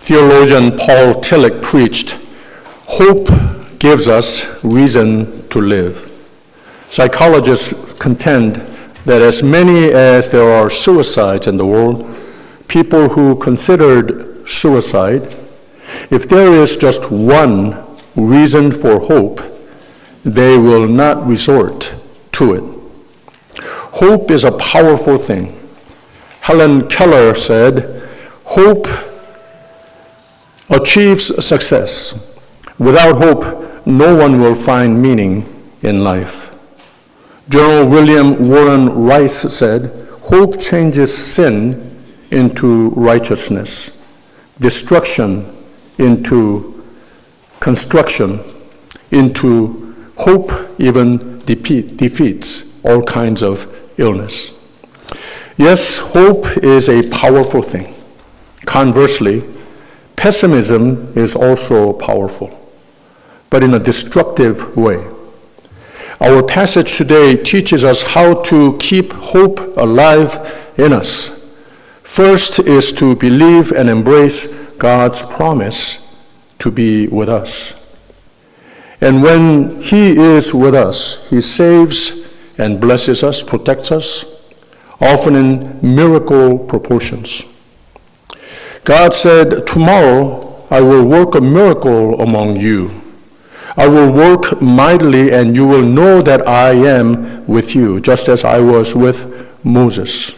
Theologian Paul Tillich preached, "Hope gives us reason to live." Psychologists contend that as many as there are suicides in the world, people who considered suicide, if there is just one reason for hope, they will not resort to it. Hope is a powerful thing. Helen Keller said, "Hope achieves success. Without hope, no one will find meaning in life." General William Warren Rice said, "Hope changes sin into righteousness, destruction into construction, into hope even defeats all kinds of illness." Yes, hope is a powerful thing. Conversely, pessimism is also powerful, but in a destructive way. Our passage today teaches us how to keep hope alive in us. First is to believe and embrace God's promise to be with us. And when He is with us, He saves and blesses us, protects us, often in miracle proportions. God said, "Tomorrow I will work a miracle among you. I will work mightily, and you will know that I am with you, just as I was with Moses."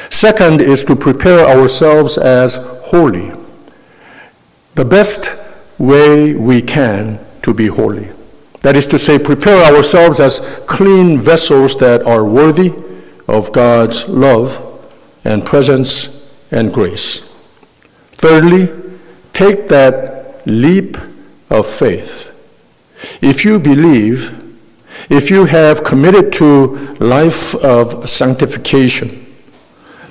Second is to prepare ourselves as holy. The best way we can to be holy. That is to say, prepare ourselves as clean vessels that are worthy of God's love and presence and grace. Thirdly, take that leap of faith. If you believe, if you have committed to life of sanctification,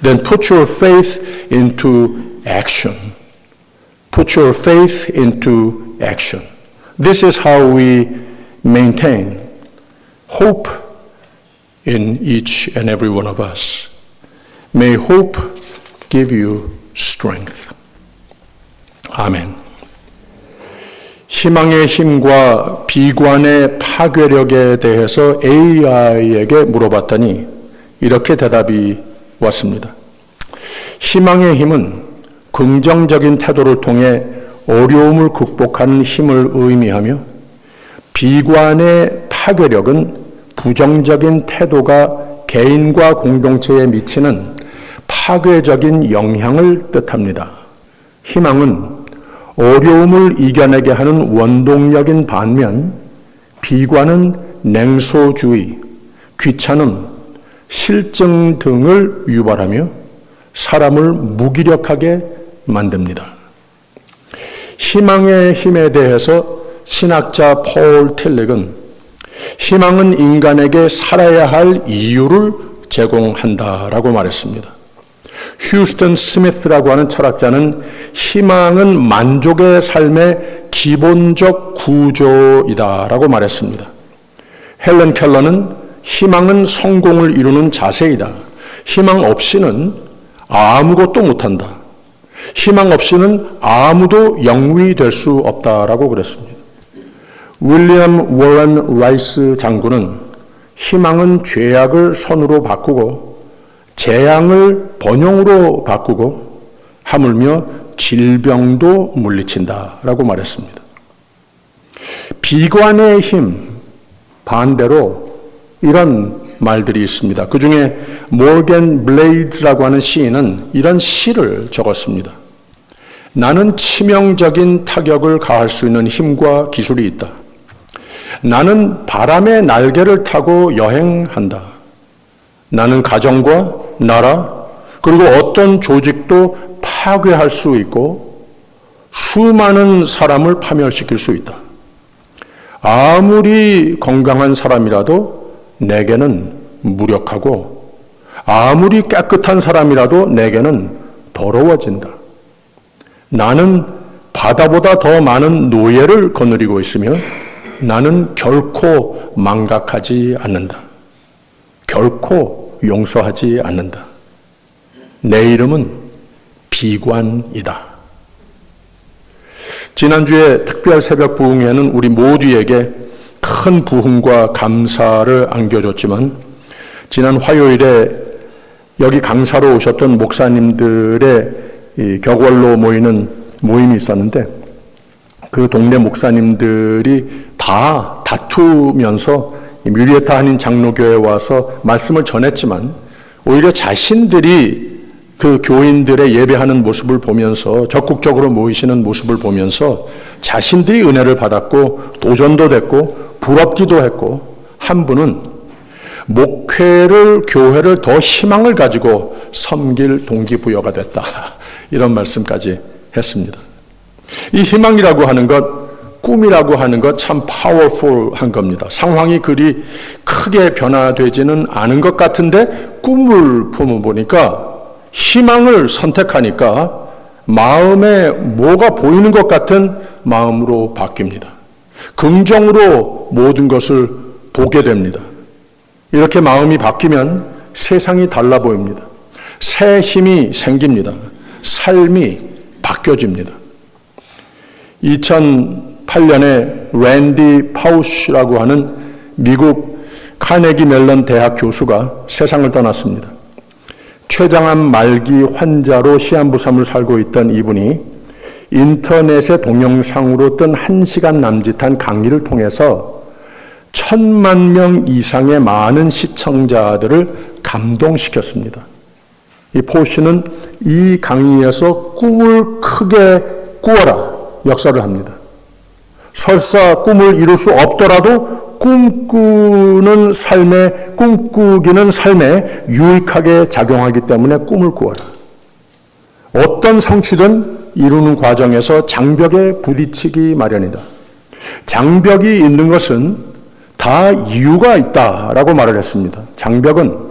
then put your faith into action. Put your faith into action. This is how we maintain hope in each and every one of us. May hope give you strength. 아멘. 희망의 힘과 비관의 파괴력에 대해서 AI에게 물어봤더니 이렇게 대답이 왔습니다. 희망의 힘은 긍정적인 태도를 통해 어려움을 극복하는 힘을 의미하며, 비관의 파괴력은 부정적인 태도가 개인과 공동체에 미치는 파괴적인 영향을 뜻합니다. 희망은 어려움을 이겨내게 하는 원동력인 반면, 비관은 냉소주의, 귀찮음, 실증 등을 유발하며 사람을 무기력하게 만듭니다. 희망의 힘에 대해서 신학자 폴 틸릭은 희망은 인간에게 살아야 할 이유를 제공한다라고 말했습니다. 휴스턴 스미스라고 하는 철학자는 희망은 만족의 삶의 기본적 구조이다라고 말했습니다. 헬렌 켈러는 희망은 성공을 이루는 자세이다. 희망 없이는 아무것도 못한다. 희망 없이는 아무도 영웅이 될 수 없다라고 그랬습니다. 윌리엄 워런 라이스 장군은 희망은 죄악을 선으로 바꾸고 재앙을 번영으로 바꾸고 하물며 질병도 물리친다라고 말했습니다. 비관의 힘, 반대로 이런 말들이 있습니다. 그 중에 모건 블레이즈라고 하는 시인은 이런 시를 적었습니다. 나는 치명적인 타격을 가할 수 있는 힘과 기술이 있다. 나는 바람의 날개를 타고 여행한다. 나는 가정과 나라, 그리고 어떤 조직도 파괴할 수 있고 수많은 사람을 파멸시킬 수 있다. 아무리 건강한 사람이라도 내게는 무력하고 아무리 깨끗한 사람이라도 내게는 더러워진다. 나는 바다보다 더 많은 노예를 거느리고 있으며 나는 결코 망각하지 않는다. 결코 용서하지 않는다. 내 이름은 비관이다. 지난주에 특별 새벽 부흥회는 우리 모두에게 큰 부흥과 감사를 안겨줬지만 지난 화요일에 여기 강사로 오셨던 목사님들의 격월로 모이는 모임이 있었는데 그 동네 목사님들이 다 다투면서 뮤리에타 한인 장로교회에 와서 말씀을 전했지만 오히려 자신들이 그 교인들의 예배하는 모습을 보면서 적극적으로 모이시는 모습을 보면서 자신들이 은혜를 받았고 도전도 됐고 부럽기도 했고 한 분은 목회를 교회를 더 희망을 가지고 섬길 동기부여가 됐다. 이런 말씀까지 했습니다. 이 희망이라고 하는 것, 꿈이라고 하는 것 참 파워풀한 겁니다. 상황이 그리 크게 변화되지는 않은 것 같은데 꿈을 품어보니까 희망을 선택하니까 마음에 뭐가 보이는 것 같은 마음으로 바뀝니다. 긍정으로 모든 것을 보게 됩니다. 이렇게 마음이 바뀌면 세상이 달라 보입니다. 새 힘이 생깁니다. 삶이 바뀌어집니다. 2008년에 랜디 파우시라고 하는 미국 카네기 멜론 대학 교수가 세상을 떠났습니다. 췌장암 말기 환자로 시한부삼을 살고 있던 이분이 인터넷의 동영상으로 뜬 1시간 남짓한 강의를 통해서 1,000만 명 이상의 많은 시청자들을 감동시켰습니다. 이 포시는 이 강의에서 꿈을 크게 꾸어라 역사를 합니다. 설사 꿈을 이룰 수 없더라도 꿈꾸기는 삶에 유익하게 작용하기 때문에 꿈을 꾸어라. 어떤 성취든 이루는 과정에서 장벽에 부딪히기 마련이다. 장벽이 있는 것은 다 이유가 있다라고 말을 했습니다. 장벽은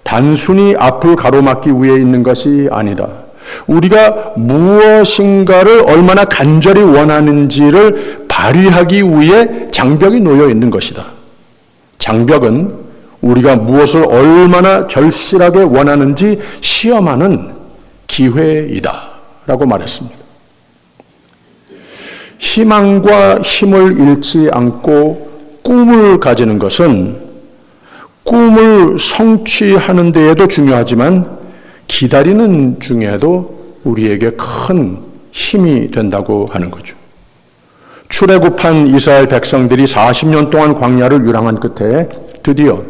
단순히 앞을 가로막기 위해 있는 것이 아니다. 우리가 무엇인가를 얼마나 간절히 원하는지를 발휘하기 위해 장벽이 놓여 있는 것이다. 장벽은 우리가 무엇을 얼마나 절실하게 원하는지 시험하는 기회이다 라고 말했습니다. 희망과 힘을 잃지 않고 꿈을 가지는 것은 꿈을 성취하는 데에도 중요하지만 기다리는 중에도 우리에게 큰 힘이 된다고 하는 거죠. 출애굽한 이스라엘 백성들이 40년 동안 광야를 유랑한 끝에 드디어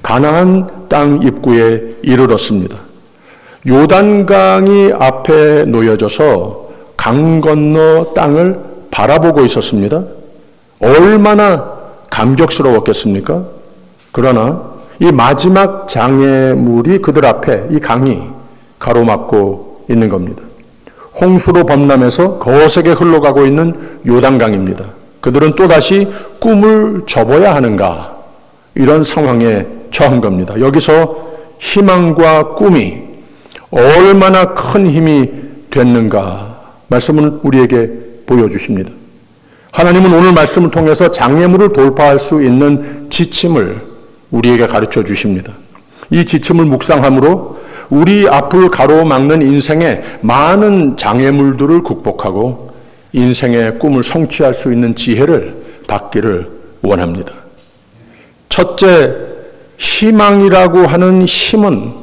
가나안 땅 입구에 이르렀습니다. 요단강이 앞에 놓여져서 강 건너 땅을 바라보고 있었습니다. 얼마나 감격스러웠겠습니까? 그러나 이 마지막 장애물이 그들 앞에 이 강이 가로막고 있는 겁니다. 홍수로 범람해서 거세게 흘러가고 있는 요단강입니다. 그들은 또다시 꿈을 접어야 하는가? 이런 상황에 처한 겁니다. 여기서 희망과 꿈이 얼마나 큰 힘이 됐는가? 말씀은 우리에게 보여주십니다. 하나님은 오늘 말씀을 통해서 장애물을 돌파할 수 있는 지침을 우리에게 가르쳐 주십니다. 이 지침을 묵상함으로 우리 앞을 가로막는 인생의 많은 장애물들을 극복하고 인생의 꿈을 성취할 수 있는 지혜를 받기를 원합니다. 첫째, 희망이라고 하는 힘은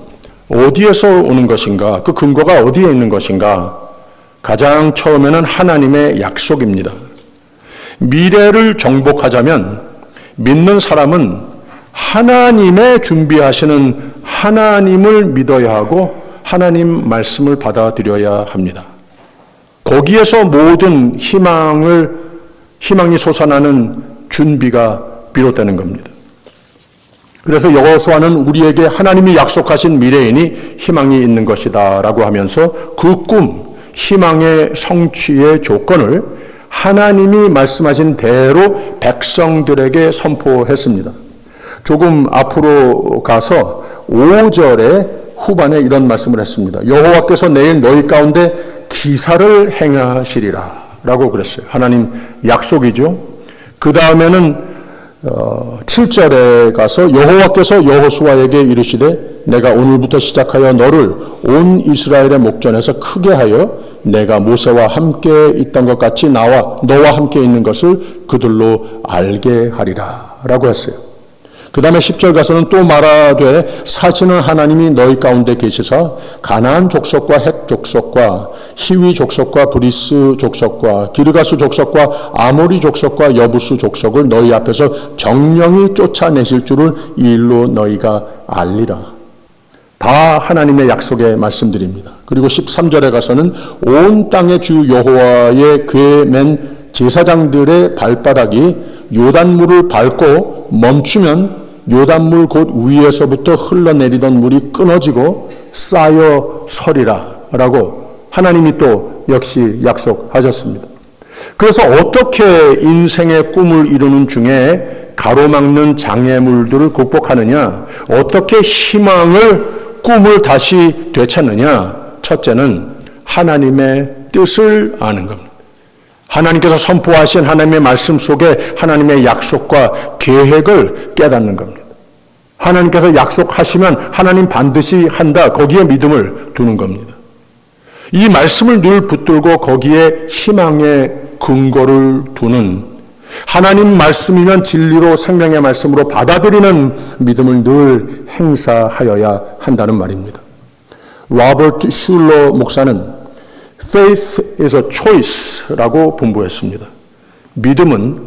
어디에서 오는 것인가? 그 근거가 어디에 있는 것인가? 가장 처음에는 하나님의 약속입니다. 미래를 정복하자면 믿는 사람은 하나님의 준비하시는 하나님을 믿어야 하고 하나님 말씀을 받아들여야 합니다. 거기에서 모든 희망이 솟아나는 준비가 비롯되는 겁니다. 그래서 여호수아는 우리에게 하나님이 약속하신 미래이니 희망이 있는 것이다 라고 하면서 그 꿈, 희망의 성취의 조건을 하나님이 말씀하신 대로 백성들에게 선포했습니다. 조금 앞으로 가서 5절의 후반에 이런 말씀을 했습니다. 여호와께서 내일 너희 가운데 기사를 행하시리라 라고 그랬어요. 하나님 약속이죠. 그 다음에는 7절에 가서 여호와께서 여호수아에게 이르시되 내가 오늘부터 시작하여 너를 온 이스라엘의 목전에서 크게 하여 내가 모세와 함께 있던 것 같이 너와 함께 있는 것을 그들로 알게 하리라 라고 했어요. 그 다음에 10절 가서는 또 말하되 사시는 하나님이 너희 가운데 계시사 가나안 족속과 헷 족속과 히위 족속과 브리스 족속과 기르가스 족속과 아모리 족속과 여부스 족속을 너희 앞에서 정령이 쫓아내실 줄을 이 일로 너희가 알리라. 다 하나님의 약속의 말씀드립니다. 그리고 13절에 가서는 온 땅의 주 여호와의 궤에 맨 제사장들의 발바닥이 요단물을 밟고 멈추면 요단물 곧 위에서부터 흘러내리던 물이 끊어지고 쌓여 서리라 라고 하나님이 또 역시 약속하셨습니다. 그래서 어떻게 인생의 꿈을 이루는 중에 가로막는 장애물들을 극복하느냐, 어떻게 희망을 꿈을 다시 되찾느냐, 첫째는 하나님의 뜻을 아는 겁니다. 하나님께서 선포하신 하나님의 말씀 속에 하나님의 약속과 계획을 깨닫는 겁니다. 하나님께서 약속하시면 하나님 반드시 한다. 거기에 믿음을 두는 겁니다. 이 말씀을 늘 붙들고 거기에 희망의 근거를 두는, 하나님 말씀이면 진리로 생명의 말씀으로 받아들이는 믿음을 늘 행사하여야 한다는 말입니다. 로버트 슐러 목사는 Faith is a choice라고 분부했습니다. 믿음은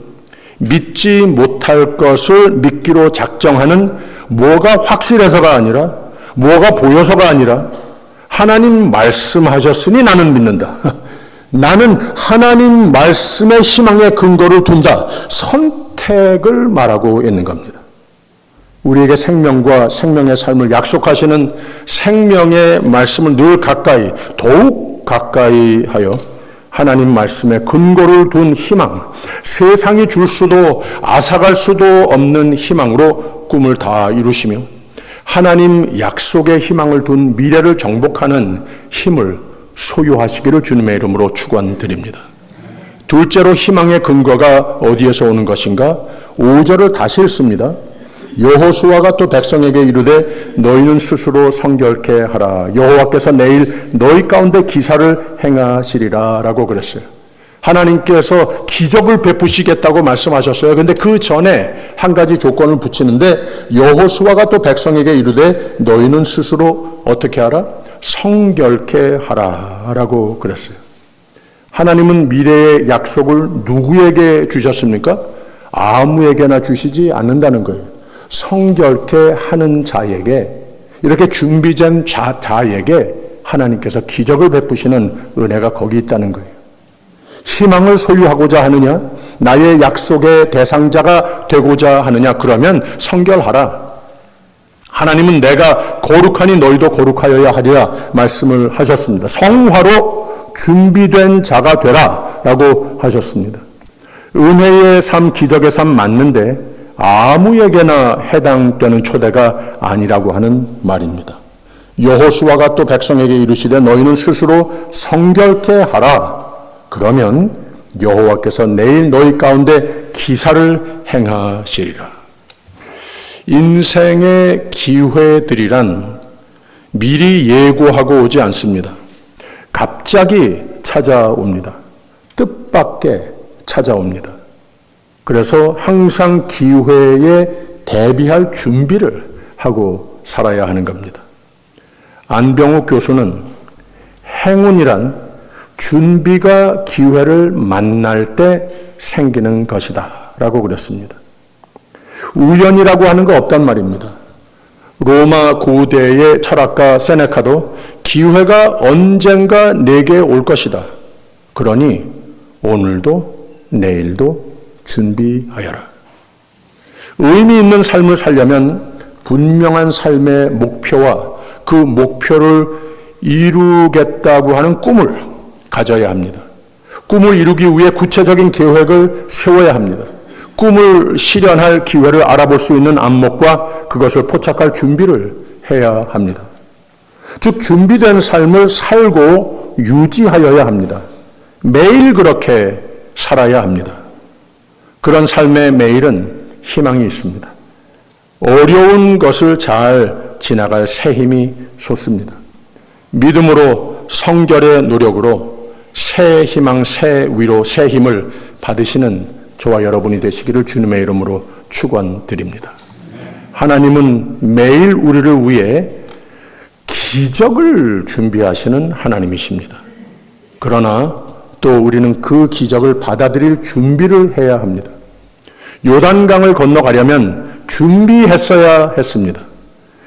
믿지 못할 것을 믿기로 작정하는, 뭐가 확실해서가 아니라, 뭐가 보여서가 아니라 하나님 말씀하셨으니 나는 믿는다. 나는 하나님 말씀의 희망의 근거를 둔다. 선택을 말하고 있는 겁니다. 우리에게 생명과 생명의 삶을 약속하시는 생명의 말씀을 늘 가까이, 더욱 가까이 하여 하나님 말씀에 근거를 둔 희망, 세상이 줄 수도 앗아갈 수도 없는 희망으로 꿈을 다 이루시며 하나님 약속의 희망을 둔 미래를 정복하는 힘을 소유하시기를 주님의 이름으로 축원드립니다. 둘째로 희망의 근거가 어디에서 오는 것인가? 5절을 다시 읽습니다. 여호수아가 또 백성에게 이르되 너희는 스스로 성결케 하라. 여호와께서 내일 너희 가운데 기사를 행하시리라 라고 그랬어요. 하나님께서 기적을 베푸시겠다고 말씀하셨어요. 그런데 그 전에 한 가지 조건을 붙이는데 여호수아가 또 백성에게 이르되 너희는 스스로 어떻게 하라? 성결케 하라 라고 그랬어요. 하나님은 미래의 약속을 누구에게 주셨습니까? 아무에게나 주시지 않는다는 거예요. 성결케 하는 자에게, 이렇게 준비된 자에게 하나님께서 기적을 베푸시는 은혜가 거기 있다는 거예요. 희망을 소유하고자 하느냐, 나의 약속의 대상자가 되고자 하느냐, 그러면 성결하라. 하나님은 내가 거룩하니 너희도 거룩하여야 하리라 말씀을 하셨습니다. 성화로 준비된 자가 되라 라고 하셨습니다. 은혜의 삶, 기적의 삶 맞는데 아무에게나 해당되는 초대가 아니라고 하는 말입니다. 여호수아가 또 백성에게 이르시되 너희는 스스로 성결케 하라. 그러면 여호와께서 내일 너희 가운데 기사를 행하시리라. 인생의 기회들이란 미리 예고하고 오지 않습니다. 갑자기 찾아옵니다. 뜻밖의 찾아옵니다. 그래서 항상 기회에 대비할 준비를 하고 살아야 하는 겁니다. 안병욱 교수는 행운이란 준비가 기회를 만날 때 생기는 것이다 라고 그랬습니다. 우연이라고 하는 거 없단 말입니다. 로마 고대의 철학가 세네카도 기회가 언젠가 내게 올 것이다. 그러니 오늘도 내일도 준비하여라. 의미 있는 삶을 살려면 분명한 삶의 목표와 그 목표를 이루겠다고 하는 꿈을 가져야 합니다. 꿈을 이루기 위해 구체적인 계획을 세워야 합니다. 꿈을 실현할 기회를 알아볼 수 있는 안목과 그것을 포착할 준비를 해야 합니다. 즉 준비된 삶을 살고 유지하여야 합니다. 매일 그렇게 살아야 합니다. 그런 삶의 매일은 희망이 있습니다. 어려운 것을 잘 지나갈 새 힘이 솟습니다. 믿음으로 성결의 노력으로 새 희망, 새 위로, 새 힘을 받으시는 저와 여러분이 되시기를 주님의 이름으로 축원드립니다. 하나님은 매일 우리를 위해 기적을 준비하시는 하나님이십니다. 그러나 또 우리는 그 기적을 받아들일 준비를 해야 합니다. 요단강을 건너가려면 준비했어야 했습니다.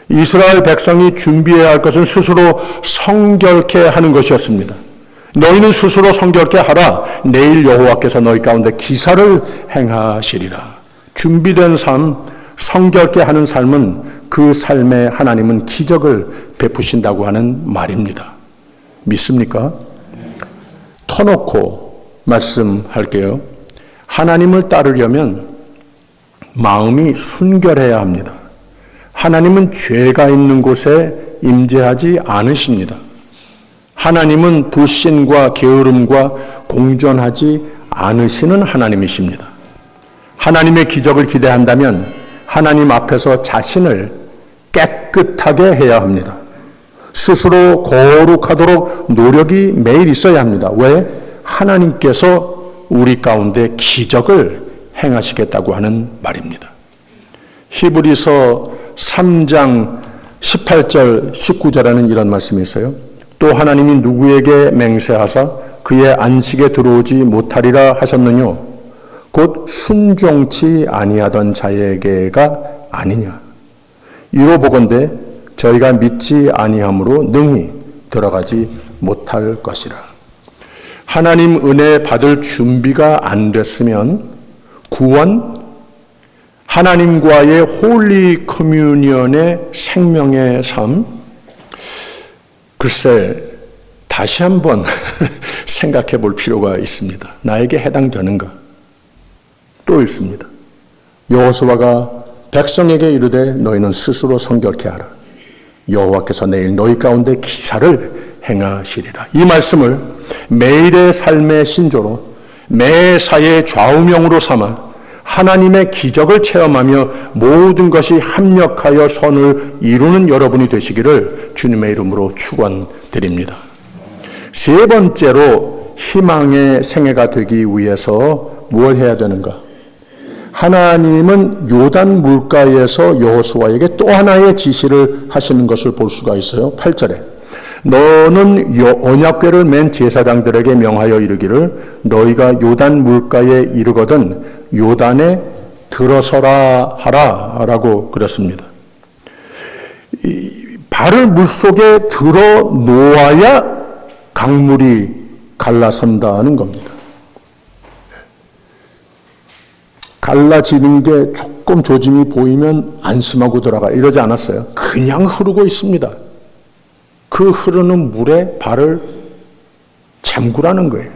이스라엘 백성이 준비해야 할 것은 스스로 성결케 하는 것이었습니다. 너희는 스스로 성결케 하라. 내일 여호와께서 너희 가운데 기사를 행하시리라. 준비된 삶, 성결케 하는 삶은 그 삶에 하나님은 기적을 베푸신다고 하는 말입니다. 믿습니까? 터놓고 말씀할게요. 하나님을 따르려면 마음이 순결해야 합니다. 하나님은 죄가 있는 곳에 임재하지 않으십니다. 하나님은 불신과 게으름과 공존하지 않으시는 하나님이십니다. 하나님의 기적을 기대한다면 하나님 앞에서 자신을 깨끗하게 해야 합니다. 스스로 거룩하도록 노력이 매일 있어야 합니다. 왜? 하나님께서 우리 가운데 기적을 행하시겠다고 하는 말입니다. 히브리서 3장 18절 19절에는 이런 말씀이 있어요. 또 하나님이 누구에게 맹세하사 그의 안식에 들어오지 못하리라 하셨느뇨 곧 순종치 아니하던 자에게가 아니냐. 이로 보건대 저희가 믿지 아니함으로 능히 들어가지 못할 것이라. 하나님 은혜 받을 준비가 안 됐으면 구원, 하나님과의 홀리 커뮤니언의 생명의 삶, 글쎄 다시 한번 생각해 볼 필요가 있습니다. 나에게 해당되는가? 또 있습니다. 여호수아가 백성에게 이르되 너희는 스스로 성결케 하라. 여호와께서 내일 너희 가운데 기사를 행하시리라. 이 말씀을 매일의 삶의 신조로 매사의 좌우명으로 삼아 하나님의 기적을 체험하며 모든 것이 합력하여 선을 이루는 여러분이 되시기를 주님의 이름으로 축원드립니다. 세 번째로 희망의 생애가 되기 위해서 무엇을 해야 되는가? 하나님은 요단 물가에서 여호수아에게 또 하나의 지시를 하시는 것을 볼 수가 있어요. 8절에 너는 언약궤를 맨 제사장들에게 명하여 이르기를 너희가 요단 물가에 이르거든 요단에 들어서라 하라 라고 그랬습니다. 발을 물속에 들어 놓아야 강물이 갈라선다는 겁니다. 갈라지는 게 조금 조짐이 보이면 안심하고 들어가 이러지 않았어요. 그냥 흐르고 있습니다. 그 흐르는 물에 발을 잠그라는 거예요.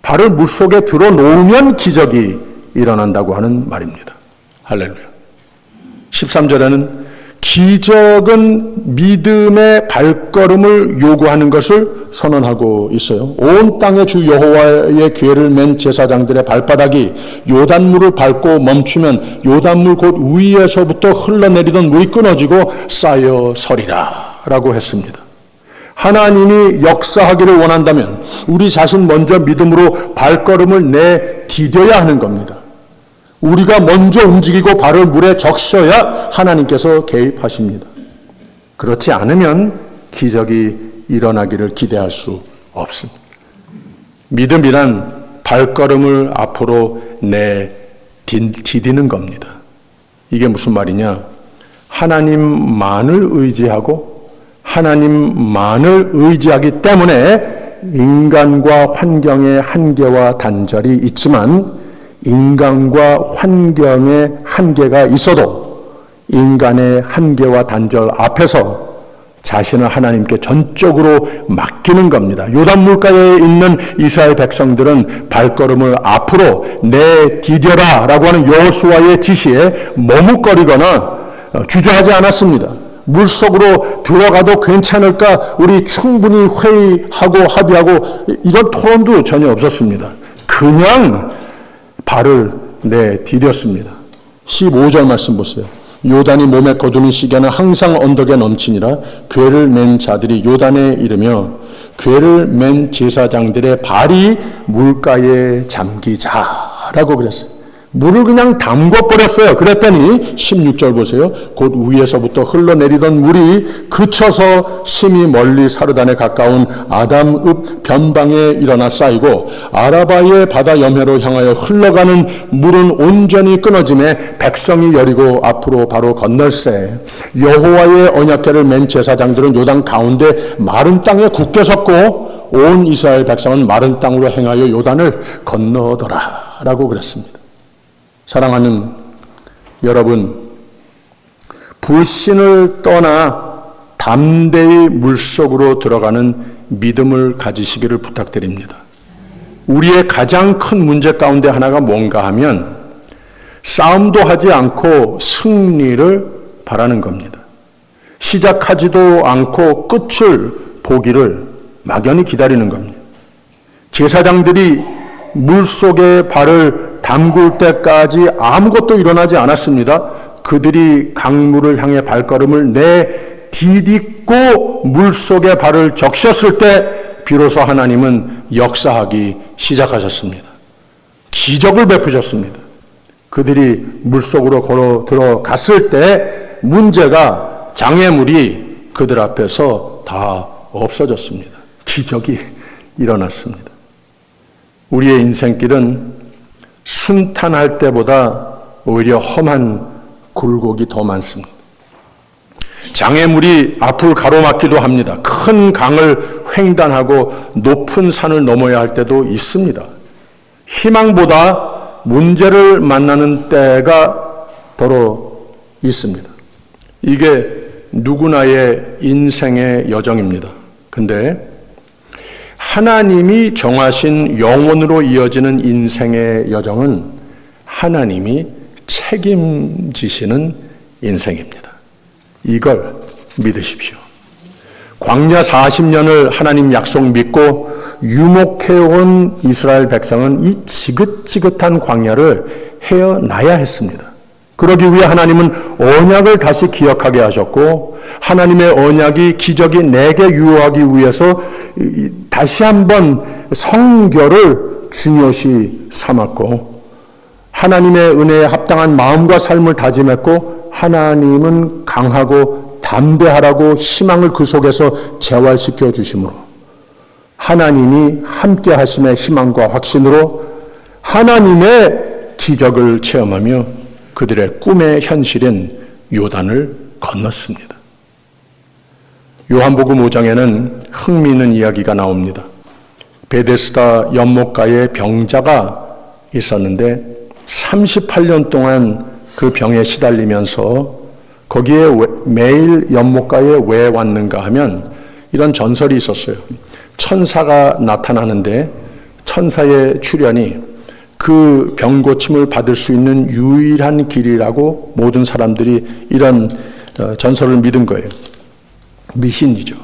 발을 물속에 들어 놓으면 기적이 일어난다고 하는 말입니다. 할렐루야. 13절에는 기적은 믿음의 발걸음을 요구하는 것을 선언하고 있어요. 온 땅의 주 여호와의 궤를 맨 제사장들의 발바닥이 요단물을 밟고 멈추면 요단물 곧 위에서부터 흘러내리던 물이 끊어지고 쌓여 서리라 라고 했습니다. 하나님이 역사하기를 원한다면 우리 자신 먼저 믿음으로 발걸음을 내디뎌야 하는 겁니다. 우리가 먼저 움직이고 발을 물에 적셔야 하나님께서 개입하십니다. 그렇지 않으면 기적이 일어나기를 기대할 수 없습니다. 믿음이란 발걸음을 앞으로 내디디는 겁니다. 이게 무슨 말이냐? 하나님만을 의지하고 하나님만을 의지하기 때문에 인간과 환경의 한계와 단절이 있지만 인간과 환경의 한계가 있어도 인간의 한계와 단절 앞에서 자신을 하나님께 전적으로 맡기는 겁니다. 요단 물가에 있는 이스라엘 백성들은 발걸음을 앞으로 내디뎌라 라고 하는 여호수아의 지시에 머뭇거리거나 주저하지 않았습니다. 물속으로 들어가도 괜찮을까? 우리 충분히 회의하고 합의하고 이런 토론도 전혀 없었습니다. 그냥 발을 내디뎠습니다. 15절 말씀 보세요. 요단이 몸에 거두는 시계는 항상 언덕에 넘치니라. 궤를 맨 자들이 요단에 이르며 궤를 맨 제사장들의 발이 물가에 잠기자라고 그랬어요. 물을 그냥 담궈버렸어요. 그랬더니 16절 보세요. 곧 위에서부터 흘러내리던 물이 그쳐서 심히 멀리 사르단에 가까운 아담읍 변방에 일어나 쌓이고 아라바의 바다 염해로 향하여 흘러가는 물은 온전히 끊어짐에 백성이 여리고 앞으로 바로 건널세. 여호와의 언약궤를 맨 제사장들은 요단 가운데 마른 땅에 굳게 섰고 온 이스라엘 백성은 마른 땅으로 행하여 요단을 건너더라 라고 그랬습니다. 사랑하는 여러분, 불신을 떠나 담대히 물속으로 들어가는 믿음을 가지시기를 부탁드립니다. 우리의 가장 큰 문제 가운데 하나가 뭔가 하면 싸움도 하지 않고 승리를 바라는 겁니다. 시작하지도 않고 끝을 보기를 막연히 기다리는 겁니다. 제사장들이 물속에 발을 담글 때까지 아무것도 일어나지 않았습니다. 그들이 강물을 향해 발걸음을 내디딛고 물속에 발을 적셨을 때 비로소 하나님은 역사하기 시작하셨습니다. 기적을 베푸셨습니다. 그들이 물속으로 걸어 들어갔을 때 문제가 장애물이 그들 앞에서 다 없어졌습니다. 기적이 일어났습니다. 우리의 인생길은 순탄할 때보다 오히려 험한 굴곡이 더 많습니다. 장애물이 앞을 가로막기도 합니다. 큰 강을 횡단하고 높은 산을 넘어야 할 때도 있습니다. 희망보다 문제를 만나는 때가 더러 있습니다. 이게 누구나의 인생의 여정입니다. 근데 하나님이 정하신 영원으로 이어지는 인생의 여정은 하나님이 책임지시는 인생입니다. 이걸 믿으십시오. 광야 40년을 하나님 약속 믿고 유목해온 이스라엘 백성은 이 지긋지긋한 광야를 헤어나야 했습니다. 그러기 위해 하나님은 언약을 다시 기억하게 하셨고 하나님의 언약이 기적이 내게 유효하기 위해서 다시 한번 성결을 중요시 삼았고 하나님의 은혜에 합당한 마음과 삶을 다짐했고 하나님은 강하고 담대하라고 희망을 그 속에서 재활시켜 주심으로 하나님이 함께 하심의 희망과 확신으로 하나님의 기적을 체험하며 그들의 꿈의 현실인 요단을 건넜습니다. 요한복음 5장에는 흥미있는 이야기가 나옵니다. 베데스다 연못가에 병자가 있었는데 38년 동안 그 병에 시달리면서 거기에 매일 연못가에 왜 왔는가 하면 이런 전설이 있었어요. 천사가 나타나는데 천사의 출현이 그 병고침을 받을 수 있는 유일한 길이라고 모든 사람들이 이런 전설을 믿은 거예요. 미신이죠.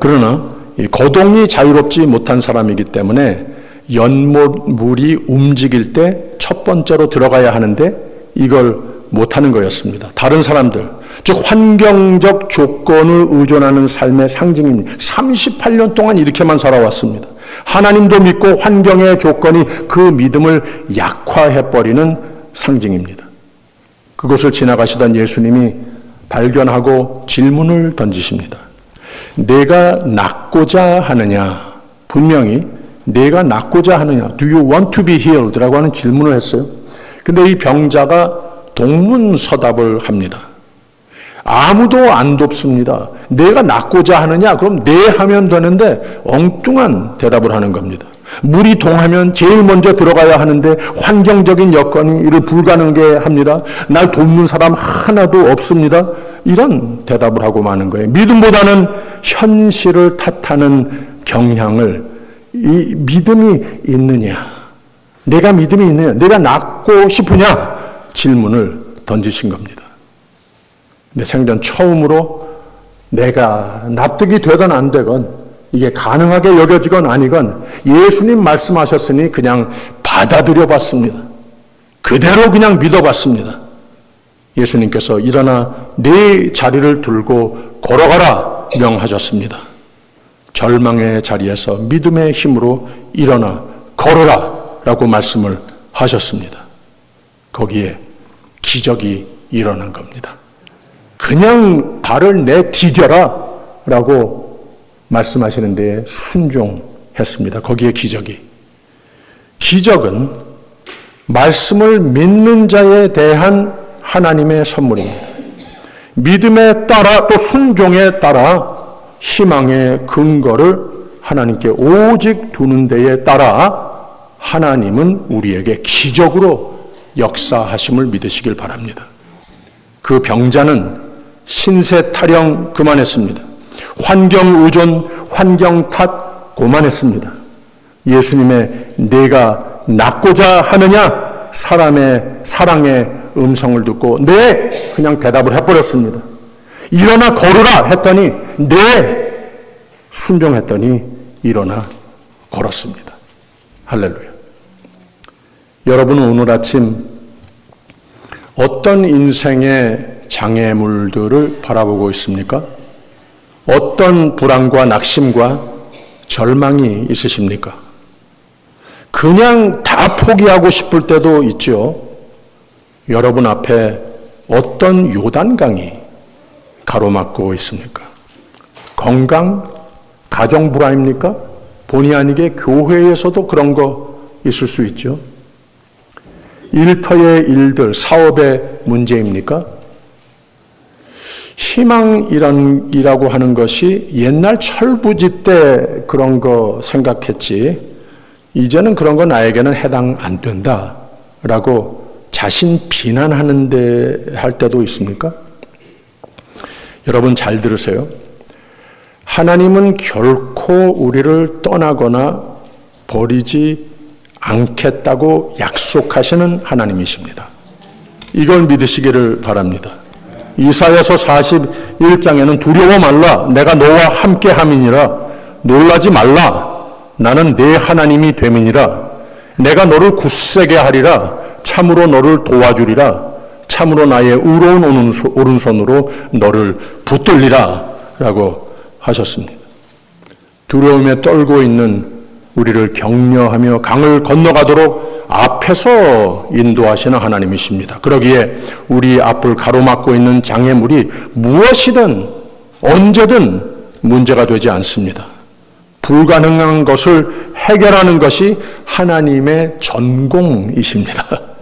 그러나 거동이 자유롭지 못한 사람이기 때문에 연못물이 움직일 때 첫 번째로 들어가야 하는데 이걸 못하는 거였습니다. 다른 사람들, 즉 환경적 조건을 의존하는 삶의 상징입니다. 38년 동안 이렇게만 살아왔습니다. 하나님도 믿고 환경의 조건이 그 믿음을 약화해버리는 상징입니다. 그곳을 지나가시던 예수님이 발견하고 질문을 던지십니다. 내가 낫고자 하느냐? 분명히 내가 낫고자 하느냐? Do you want to be healed? 라고 하는 질문을 했어요. 근데 이 병자가 동문서답을 합니다. 아무도 안 돕습니다. 내가 낫고자 하느냐? 그럼 네 하면 되는데 엉뚱한 대답을 하는 겁니다. 물이 동하면 제일 먼저 들어가야 하는데 환경적인 여건이 이를 불가능하게 합니다. 날 돕는 사람 하나도 없습니다. 이런 대답을 하고 마는 거예요. 믿음보다는 현실을 탓하는 경향을 이 믿음이 있느냐? 내가 믿음이 있느냐? 내가 낫고 싶으냐? 질문을 던지신 겁니다. 내 생전 처음으로 내가 납득이 되건 안 되건 이게 가능하게 여겨지건 아니건 예수님 말씀하셨으니 그냥 받아들여 봤습니다. 그대로 그냥 믿어봤습니다. 예수님께서 일어나 네 자리를 들고 걸어가라 명하셨습니다. 절망의 자리에서 믿음의 힘으로 일어나 걸어라 라고 말씀을 하셨습니다. 거기에 기적이 일어난 겁니다. 그냥 발을 내디뎌라 라고 말씀하시는 데에 순종했습니다. 거기에 기적은 말씀을 믿는 자에 대한 하나님의 선물입니다. 믿음에 따라 또 순종에 따라 희망의 근거를 하나님께 오직 두는 데에 따라 하나님은 우리에게 기적으로 역사하심을 믿으시길 바랍니다. 그 병자는 신세 타령 그만했습니다. 환경 의존, 환경 탓 그만했습니다. 예수님의 내가 낫고자 하느냐 사람의 사랑의 음성을 듣고 네 그냥 대답을 해버렸습니다. 일어나 걸으라 했더니 네 순종했더니 일어나 걸었습니다. 할렐루야. 여러분은 오늘 아침 어떤 인생의 장애물들을 바라보고 있습니까? 어떤 불안과 낙심과 절망이 있으십니까? 그냥 다 포기하고 싶을 때도 있죠. 여러분 앞에 어떤 요단강이 가로막고 있습니까? 건강, 가정 불안입니까? 본의 아니게 교회에서도 그런 거 있을 수 있죠. 일터의 일들, 사업의 문제입니까? 희망이라고 하는 것이 옛날 철부지 때 그런 거 생각했지 이제는 그런 거 나에게는 해당 안 된다라고 자신 비난하는데 할 때도 있습니까? 여러분 잘 들으세요. 하나님은 결코 우리를 떠나거나 버리지 않겠다고 약속하시는 하나님이십니다. 이걸 믿으시기를 바랍니다. 이사야서 41장에는 두려워 말라 내가 너와 함께 함이니라 놀라지 말라 나는 네 하나님이 됨이니라 내가 너를 굳세게 하리라 참으로 너를 도와주리라 참으로 나의 의로운 오른손으로 너를 붙들리라 라고 하셨습니다. 두려움에 떨고 있는 우리를 격려하며 강을 건너가도록 앞에서 인도하시는 하나님이십니다. 그러기에 우리 앞을 가로막고 있는 장애물이 무엇이든 언제든 문제가 되지 않습니다. 불가능한 것을 해결하는 것이 하나님의 전공이십니다.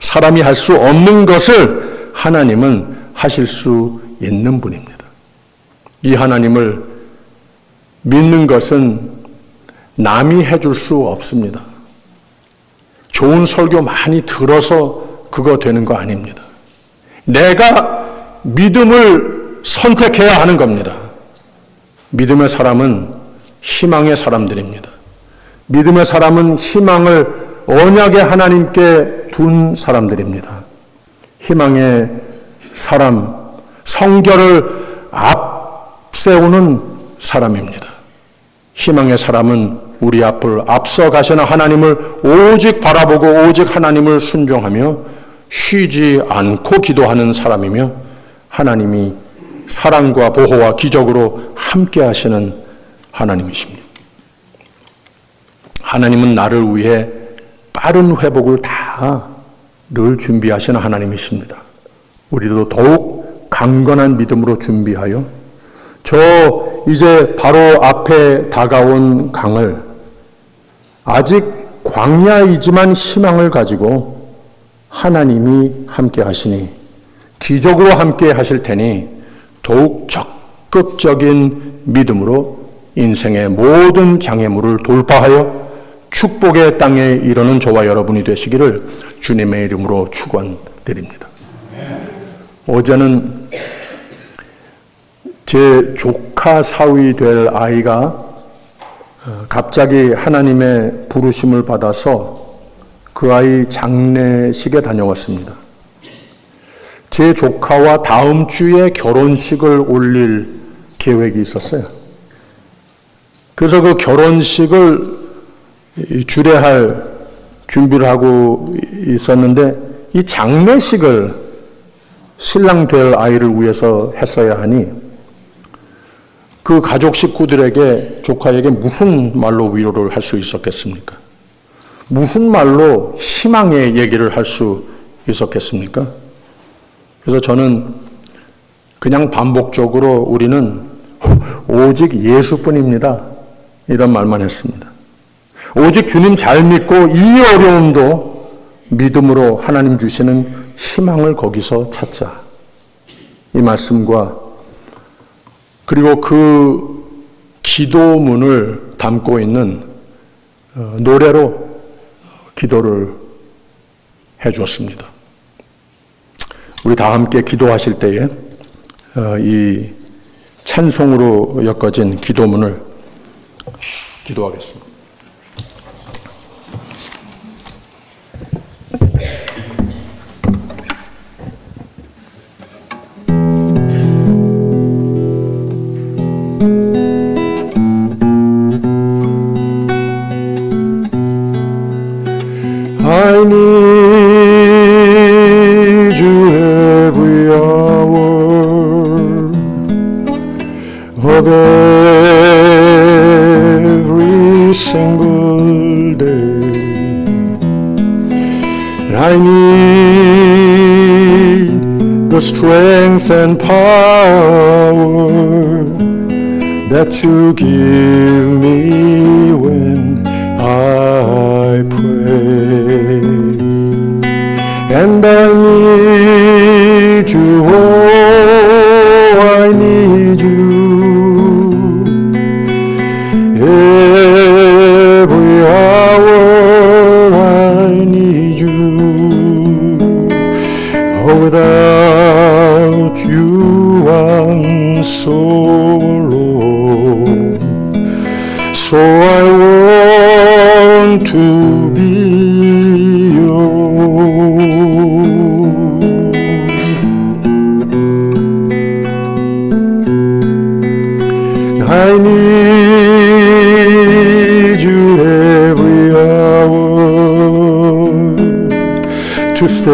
사람이 할 수 없는 것을 하나님은 하실 수 있는 분입니다. 이 하나님을 믿는 것은 남이 해줄 수 없습니다. 좋은 설교 많이 들어서 그거 되는 거 아닙니다. 내가 믿음을 선택해야 하는 겁니다. 믿음의 사람은 희망의 사람들입니다. 믿음의 사람은 희망을 언약의 하나님께 둔 사람들입니다. 희망의 사람, 성결을 앞세우는 사람입니다. 희망의 사람은 우리 앞을 앞서 가시는 하나님을 오직 바라보고 오직 하나님을 순종하며 쉬지 않고 기도하는 사람이며 하나님이 사랑과 보호와 기적으로 함께 하시는 하나님이십니다. 하나님은 나를 위해 빠른 회복을 다 늘 준비하시는 하나님이십니다. 우리도 더욱 강건한 믿음으로 준비하여 저 이제 바로 앞에 다가온 강을 아직 광야이지만 희망을 가지고 하나님이 함께 하시니 기적으로 함께 하실 테니 더욱 적극적인 믿음으로 인생의 모든 장애물을 돌파하여 축복의 땅에 이르는 저와 여러분이 되시기를 주님의 이름으로 축원드립니다. 어제는 제 조카 사위 될 아이가 갑자기 하나님의 부르심을 받아서 그 아이 장례식에 다녀왔습니다. 제 조카와 다음 주에 결혼식을 올릴 계획이 있었어요. 그래서 그 결혼식을 주례할 준비를 하고 있었는데 이 장례식을 신랑 될 아이를 위해서 했어야 하니 그 가족 식구들에게, 조카에게 무슨 말로 위로를 할 수 있었겠습니까? 무슨 말로 희망의 얘기를 할 수 있었겠습니까? 그래서 저는 그냥 반복적으로 우리는 오직 예수뿐입니다, 이런 말만 했습니다. 오직 주님 잘 믿고 이 어려움도 믿음으로 하나님 주시는 희망을 거기서 찾자, 이 말씀과 그리고 그 기도문을 담고 있는 노래로 기도를 해 주었습니다. 우리 다 함께 기도하실 때에 이 찬송으로 엮어진 기도문을 기도하겠습니다. I need you every hour of every single day. I need the strength and power that you give me when I pray. And I need you, oh, I need you. Every hour I need you. Oh, without you I'm so alone. So I want to be I need you every hour to stay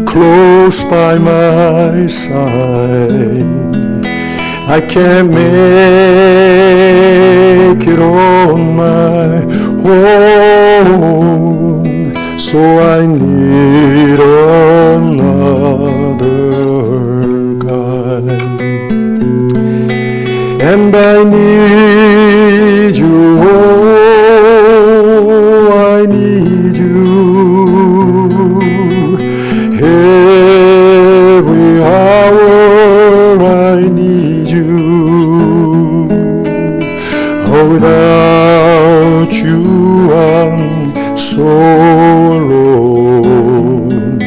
close by my side. I can't make it on my own, so I need another guide. And I need you, oh, I need you. Every hour I need you. Oh, without you I'm so alone.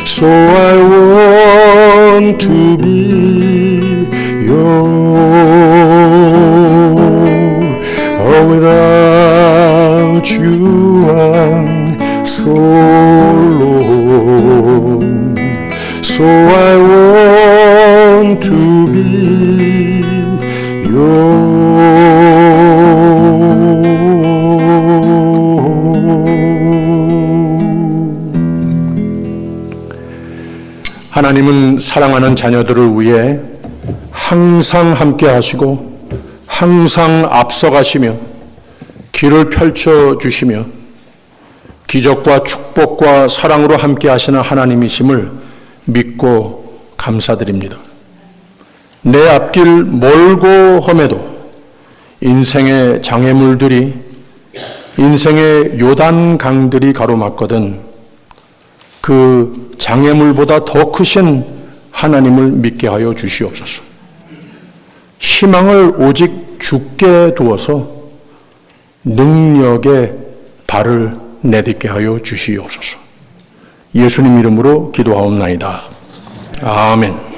So I want to be oh, without you I'm so alone. So I want to be 하나님은 사랑하는 자녀들을 위해 항상 함께 하시고 항상 앞서가시며 길을 펼쳐 주시며 기적과 축복과 사랑으로 함께 하시는 하나님이심을 믿고 감사드립니다. 내 앞길 멀고 험해도 인생의 장애물들이, 인생의 요단강들이 가로막거든 그 장애물보다 더 크신 하나님을 믿게 하여 주시옵소서. 희망을 오직 주께 두어서 능력의 발을 내딛게 하여 주시옵소서. 예수님 이름으로 기도하옵나이다. 아멘.